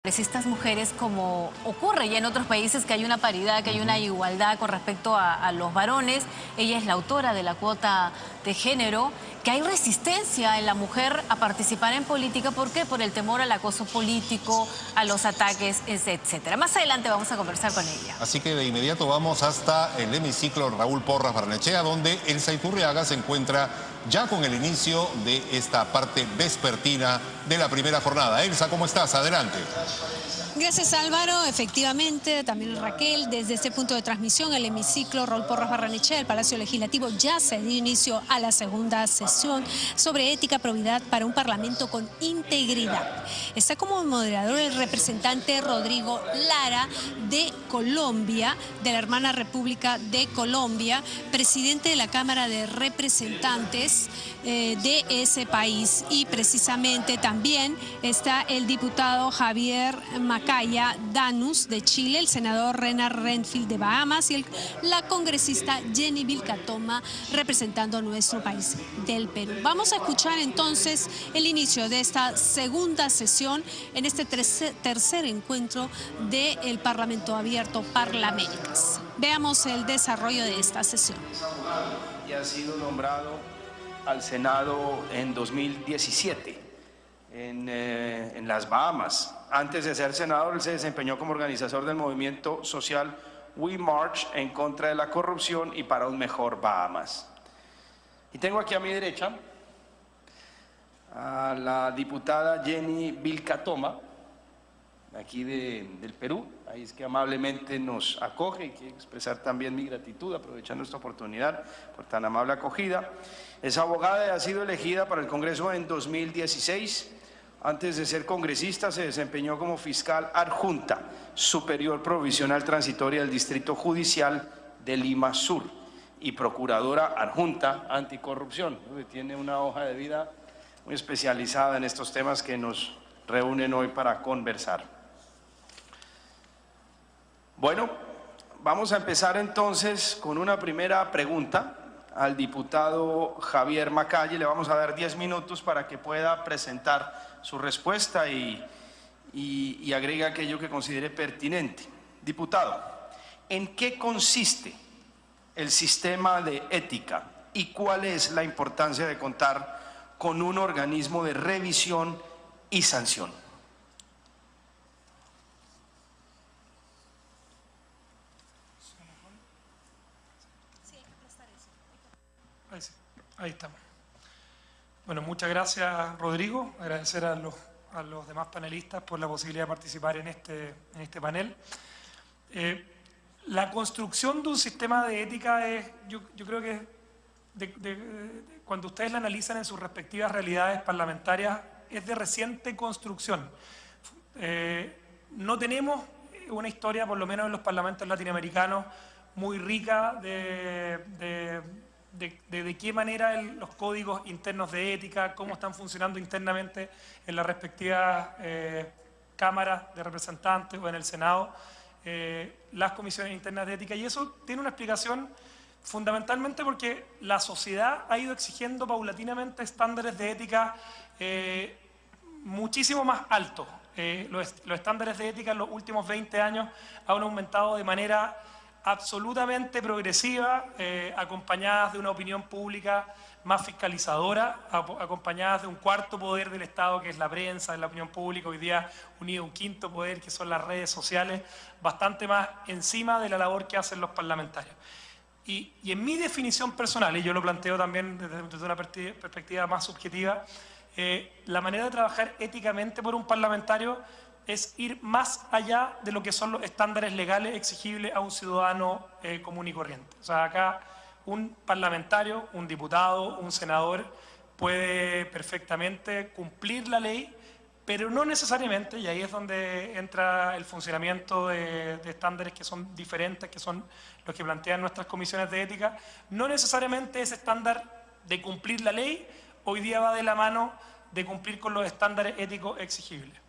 Congresistas mujeres, como ocurre ya en otros países, que hay una paridad, que hay una igualdad con respecto a los varones. Ella es la autora de la cuota de género, que hay resistencia en la mujer a participar en política. ¿Por qué? Por el temor al acoso político, a los ataques, etcétera. Más adelante vamos a conversar con ella. Así que de inmediato vamos hasta el hemiciclo Raúl Porras Barnechea, donde Elsa Iturriaga se encuentra ya con el inicio de esta parte vespertina de la primera jornada. Elsa, ¿cómo estás? Adelante. Gracias, Álvaro. Efectivamente, también Raquel, desde este punto de transmisión, el hemiciclo Raúl Porras Barnechea, el Palacio Legislativo, ya se dio inicio a la segunda sesión sobre ética, probidad para un parlamento con integridad. Está como moderador el representante Rodrigo Lara de Colombia, de la hermana República de Colombia, presidente de la Cámara de Representantes de ese país. Y precisamente también está el diputado Javier Macaya Danús de Chile, el senador Rena Renfield de Bahamas y la congresista Jenny Vilcatoma representando a nuestro país del Perú. Vamos a escuchar entonces el inicio de esta segunda sesión en este tercer encuentro del Parlamento Abierto Parlaméricas. Veamos el desarrollo de esta sesión. Y ha sido nombrado al Senado en 2017 en las Bahamas. Antes de ser senador, él se desempeñó como organizador del movimiento social We March en contra de la corrupción y para un mejor Bahamas. Y tengo aquí a mi derecha a la diputada Jenny Vilcatoma, aquí del Perú. Ahí es que amablemente nos acoge y quiero expresar también mi gratitud, aprovechando esta oportunidad por tan amable acogida. Es abogada y ha sido elegida para el Congreso en 2016. Antes de ser congresista se desempeñó como fiscal adjunta superior provisional transitoria del Distrito Judicial de Lima Sur y procuradora adjunta anticorrupción. Tiene una hoja de vida muy especializada en estos temas que nos reúnen hoy para conversar. Bueno, vamos a empezar entonces con una primera pregunta al diputado Javier Macaya. Le vamos a dar 10 minutos para que pueda presentar su respuesta y agrega aquello que considere pertinente. Diputado, ¿en qué consiste el sistema de ética y cuál es la importancia de contar con un organismo de revisión y sanción? Ahí estamos. Bueno, muchas gracias, Rodrigo. Agradecer a los demás panelistas por la posibilidad de participar en este panel. La construcción de un sistema de ética es, yo creo que cuando ustedes la analizan en sus respectivas realidades parlamentarias, es de reciente construcción. No tenemos una historia, por lo menos en los parlamentos latinoamericanos, muy rica de qué manera los códigos internos de ética, cómo están funcionando internamente en las respectivas cámaras de representantes o en el Senado, las comisiones internas de ética. Y eso tiene una explicación fundamentalmente porque la sociedad ha ido exigiendo paulatinamente estándares de ética muchísimo más altos. Los estándares de ética en los últimos 20 años han aumentado de manera absolutamente progresiva, acompañadas de una opinión pública más fiscalizadora, acompañadas de un cuarto poder del Estado, que es la prensa, la opinión pública, hoy día unido a un quinto poder, que son las redes sociales, bastante más encima de la labor que hacen los parlamentarios. Y en mi definición personal, y yo lo planteo también desde una perspectiva más subjetiva, la manera de trabajar éticamente por un parlamentario es ir más allá de lo que son los estándares legales exigibles a un ciudadano común y corriente. O sea, acá un parlamentario, un diputado, un senador puede perfectamente cumplir la ley, pero no necesariamente, y ahí es donde entra el funcionamiento de estándares que son diferentes, que son los que plantean nuestras comisiones de ética, no necesariamente ese estándar de cumplir la ley hoy día va de la mano de cumplir con los estándares éticos exigibles.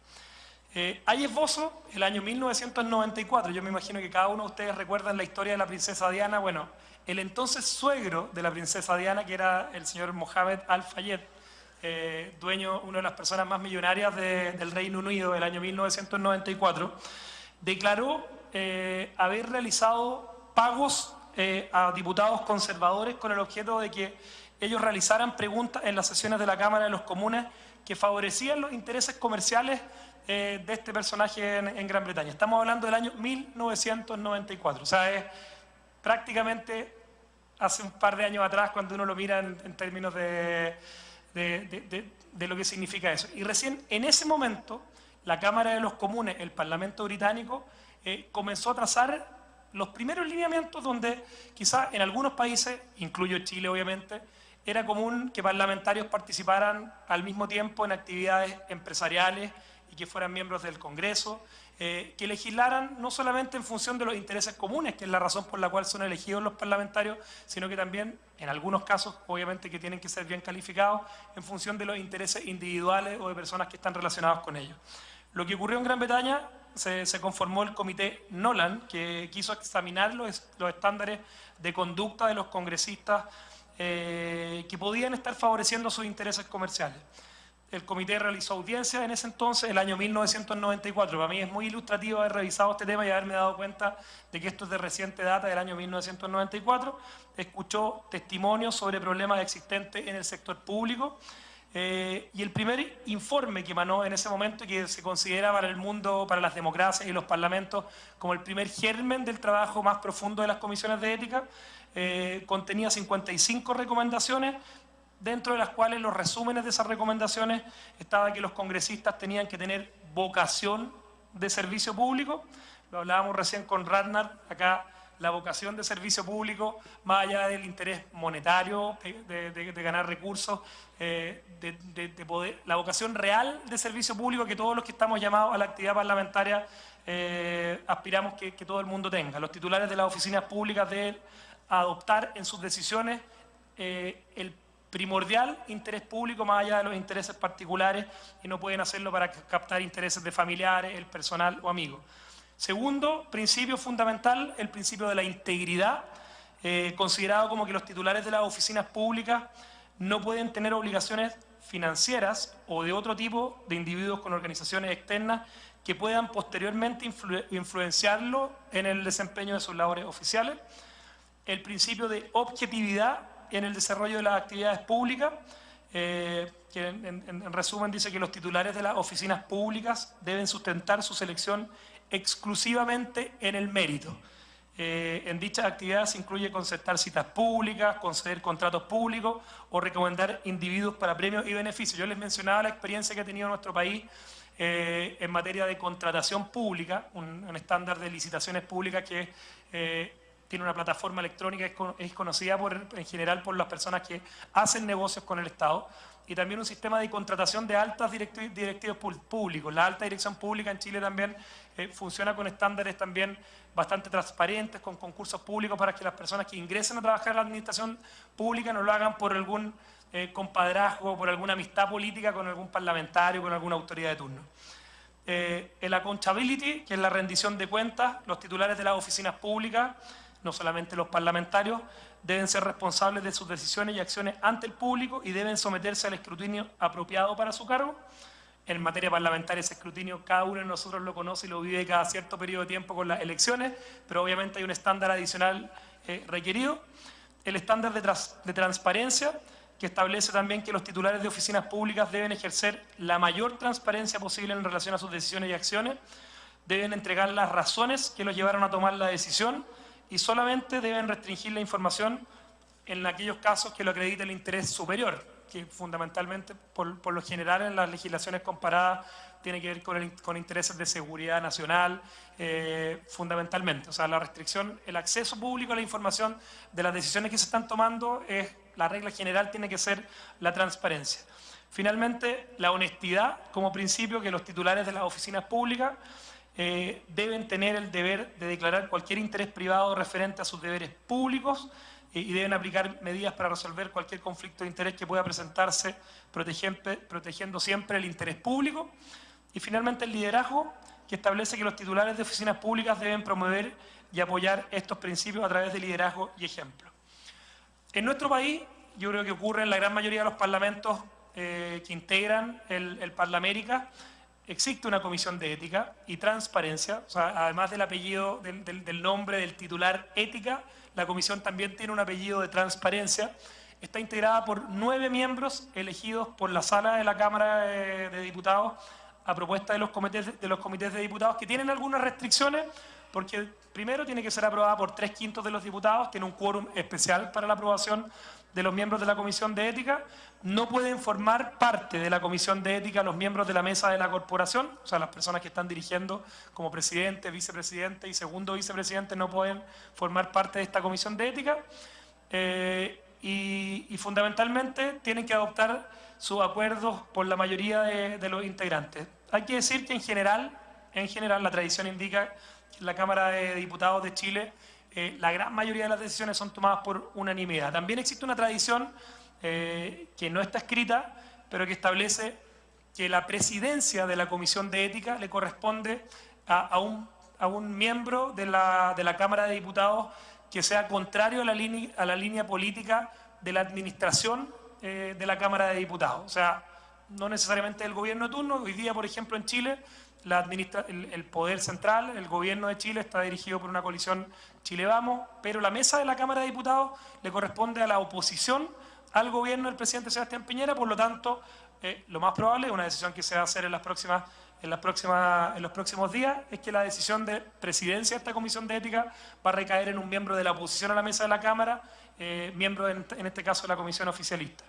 Hay esbozos, el año 1994, yo me imagino que cada uno de ustedes recuerdan la historia de la princesa Diana. Bueno, el entonces suegro de la princesa Diana, que era el señor Mohammed Al-Fayed, dueño, una de las personas más millonarias del Reino Unido del año 1994, declaró haber realizado pagos a diputados conservadores con el objeto de que ellos realizaran preguntas en las sesiones de la Cámara de los Comunes que favorecían los intereses comerciales de este personaje en Gran Bretaña. Estamos hablando del año 1994, o sea, es prácticamente hace un par de años atrás cuando uno lo mira en términos de lo que significa eso. Y recién en ese momento la Cámara de los Comunes, el Parlamento británico, comenzó a trazar los primeros lineamientos donde quizás en algunos países, incluyo Chile obviamente, era común que parlamentarios participaran al mismo tiempo en actividades empresariales y que fueran miembros del Congreso, que legislaran no solamente en función de los intereses comunes, que es la razón por la cual son elegidos los parlamentarios, sino que también, en algunos casos, obviamente que tienen que ser bien calificados, en función de los intereses individuales o de personas que están relacionadas con ellos. Lo que ocurrió en Gran Bretaña, se conformó el comité Nolan, que quiso examinar los estándares de conducta de los congresistas que podían estar favoreciendo sus intereses comerciales. El comité realizó audiencias en ese entonces, el año 1994. Para mí es muy ilustrativo haber revisado este tema y haberme dado cuenta de que esto es de reciente data, del año 1994. Escuchó testimonios sobre problemas existentes en el sector público y el primer informe que emanó en ese momento, que se considera para el mundo, para las democracias y los parlamentos, como el primer germen del trabajo más profundo de las comisiones de ética, contenía 55 recomendaciones, dentro de las cuales los resúmenes de esas recomendaciones estaba que los congresistas tenían que tener vocación de servicio público. Lo hablábamos recién con Radnar, acá la vocación de servicio público, más allá del interés monetario, de ganar recursos, de poder, la vocación real de servicio público que todos los que estamos llamados a la actividad parlamentaria aspiramos que todo el mundo tenga. Los titulares de las oficinas públicas deben adoptar en sus decisiones el primordial interés público más allá de los intereses particulares y no pueden hacerlo para captar intereses de familiares, el personal o amigos. Segundo principio fundamental, el principio de la integridad, considerado como que los titulares de las oficinas públicas no pueden tener obligaciones financieras o de otro tipo de individuos con organizaciones externas que puedan posteriormente influenciarlo en el desempeño de sus labores oficiales. El principio de objetividad en el desarrollo de las actividades públicas, que en resumen dice que los titulares de las oficinas públicas deben sustentar su selección exclusivamente en el mérito. En dichas actividades se incluye concertar citas públicas, conceder contratos públicos o recomendar individuos para premios y beneficios. Yo les mencionaba la experiencia que ha tenido nuestro país en materia de contratación pública, un estándar de licitaciones públicas que tiene una plataforma electrónica, es conocida en general por las personas que hacen negocios con el Estado, y también un sistema de contratación de altas directivos públicos. La alta dirección pública en Chile también funciona con estándares también bastante transparentes, con concursos públicos para que las personas que ingresen a trabajar en la administración pública no lo hagan por algún compadrazgo, por alguna amistad política con algún parlamentario, con alguna autoridad de turno. El accountability, que es la rendición de cuentas, los titulares de las oficinas públicas, no solamente los parlamentarios, deben ser responsables de sus decisiones y acciones ante el público y deben someterse al escrutinio apropiado para su cargo. En materia parlamentaria ese escrutinio cada uno de nosotros lo conoce y lo vive cada cierto periodo de tiempo con las elecciones, pero obviamente hay un estándar adicional requerido. El estándar de transparencia, que establece también que los titulares de oficinas públicas deben ejercer la mayor transparencia posible en relación a sus decisiones y acciones, deben entregar las razones que los llevaron a tomar la decisión, y solamente deben restringir la información en aquellos casos que lo acredite el interés superior, que fundamentalmente, por lo general en las legislaciones comparadas, tiene que ver con intereses de seguridad nacional, fundamentalmente. O sea, la restricción, el acceso público a la información de las decisiones que se están tomando, la regla general tiene que ser la transparencia. Finalmente, la honestidad como principio, que los titulares de las oficinas públicas deben tener el deber de declarar cualquier interés privado referente a sus deberes públicos y deben aplicar medidas para resolver cualquier conflicto de interés que pueda presentarse, protegiendo siempre el interés público. Y finalmente el liderazgo, que establece que los titulares de oficinas públicas deben promover y apoyar estos principios a través de liderazgo y ejemplo. En nuestro país, yo creo que ocurre en la gran mayoría de los parlamentos que integran el Parlamérica, existe una comisión de ética y transparencia. O sea, además del apellido, del nombre del titular ética, la comisión también tiene un apellido de transparencia. Está integrada por 9 miembros elegidos por la sala de la Cámara de Diputados a propuesta de los comités de diputados, que tienen algunas restricciones, porque primero tiene que ser aprobada por 3/5 de los diputados, tiene un quórum especial para la aprobación de los miembros de la Comisión de Ética. No pueden formar parte de la Comisión de Ética los miembros de la mesa de la corporación, o sea, las personas que están dirigiendo como presidente, vicepresidente y segundo vicepresidente no pueden formar parte de esta Comisión de Ética. Y fundamentalmente tienen que adoptar sus acuerdos por la mayoría de los integrantes. Hay que decir que en general la tradición indica que en la Cámara de Diputados de Chile la gran mayoría de las decisiones son tomadas por unanimidad. También existe una tradición que no está escrita, pero que establece que la presidencia de la Comisión de Ética le corresponde a un miembro de la Cámara de Diputados que sea contrario a la línea política de la administración de la Cámara de Diputados. O sea, no necesariamente del gobierno de turno. Hoy día, por ejemplo, en Chile, el poder central, el gobierno de Chile, está dirigido por una coalición Chile Vamos, pero la mesa de la Cámara de Diputados le corresponde a la oposición al gobierno del presidente Sebastián Piñera. Por lo tanto, lo más probable, una decisión que se va a hacer en los próximos días, es que la decisión de presidencia de esta Comisión de Ética va a recaer en un miembro de la oposición a la mesa de la Cámara, miembro en este caso de la Comisión Oficialista.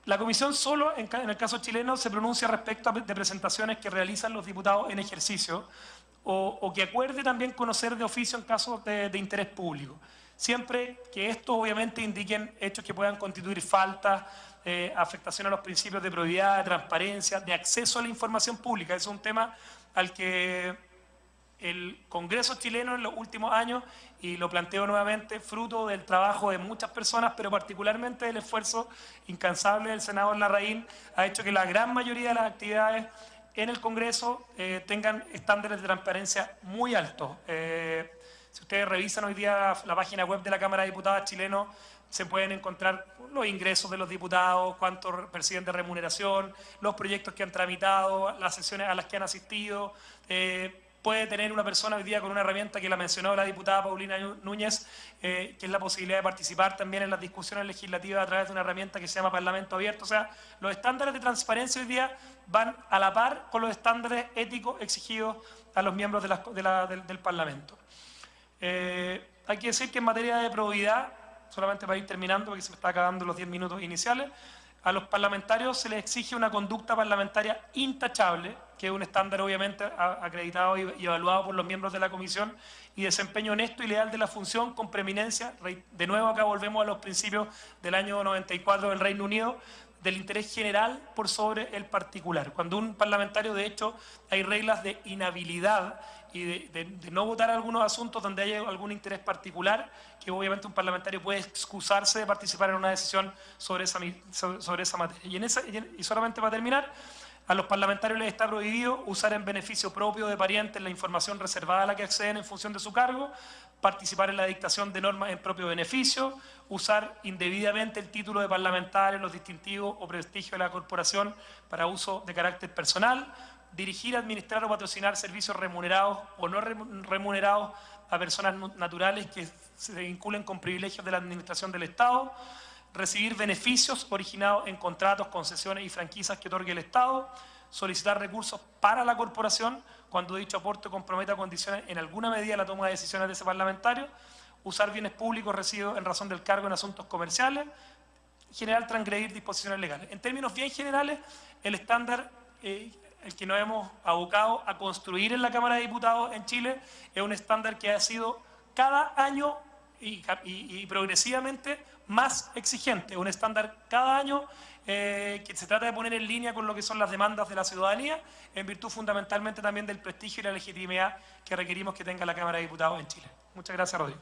La comisión solo, en el caso chileno, se pronuncia respecto de presentaciones que realizan los diputados en ejercicio o que acuerde también conocer de oficio en casos de interés público. Siempre que estos obviamente indiquen hechos que puedan constituir faltas, afectación a los principios de probidad, de transparencia, de acceso a la información pública. Ese es un tema al que el Congreso chileno en los últimos años, y lo planteo nuevamente, fruto del trabajo de muchas personas, pero particularmente del esfuerzo incansable del senador Larraín, ha hecho que la gran mayoría de las actividades en el Congreso tengan estándares de transparencia muy altos. Si ustedes revisan hoy día la página web de la Cámara de Diputados chileno, se pueden encontrar los ingresos de los diputados, cuánto perciben de remuneración, los proyectos que han tramitado, las sesiones a las que han asistido. Puede tener una persona hoy día con una herramienta que la mencionó la diputada Paulina Núñez, que es la posibilidad de participar también en las discusiones legislativas a través de una herramienta que se llama Parlamento Abierto. O sea, los estándares de transparencia hoy día van a la par con los estándares éticos exigidos a los miembros del Parlamento. Hay que decir que en materia de probidad, solamente para ir terminando porque se me está acabando los 10 minutos iniciales, a los parlamentarios se les exige una conducta parlamentaria intachable, que es un estándar obviamente acreditado y evaluado por los miembros de la comisión, y desempeño honesto y leal de la función con preeminencia. De nuevo acá volvemos a los principios del año 94 del Reino Unido, del interés general por sobre el particular. Cuando un parlamentario, de hecho, hay reglas de inhabilidad y de no votar algunos asuntos donde haya algún interés particular, que obviamente un parlamentario puede excusarse de participar en una decisión sobre esa materia. Y solamente para terminar, a los parlamentarios les está prohibido usar en beneficio propio de parientes la información reservada a la que acceden en función de su cargo, participar en la dictación de normas en propio beneficio, usar indebidamente el título de parlamentario, los distintivos o prestigio de la corporación para uso de carácter personal, dirigir, administrar o patrocinar servicios remunerados o no remunerados a personas naturales que se vinculen con privilegios de la administración del Estado, recibir beneficios originados en contratos, concesiones y franquicias que otorgue el Estado, solicitar recursos para la corporación cuando dicho aporte comprometa condiciones en alguna medida la toma de decisiones de ese parlamentario, usar bienes públicos recibidos en razón del cargo en asuntos comerciales, en general transgredir disposiciones legales. En términos bien generales, el estándar el que nos hemos abocado a construir en la Cámara de Diputados en Chile es un estándar que ha sido cada año y progresivamente más exigente, un estándar cada año que se trata de poner en línea con lo que son las demandas de la ciudadanía, en virtud fundamentalmente también del prestigio y la legitimidad que requerimos que tenga la Cámara de Diputados en Chile. Muchas gracias, Rodrigo.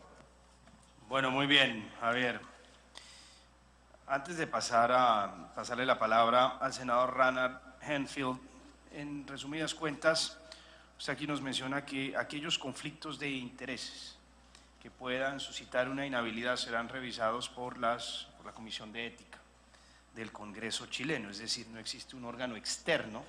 Bueno, muy bien, Javier. Antes de pasarle la palabra al senador Rannard Henfield, en resumidas cuentas, usted aquí nos menciona que aquellos conflictos de intereses que puedan suscitar una inhabilidad serán revisados por la Comisión de Ética. del Congreso chileno, es decir, no existe un órgano externo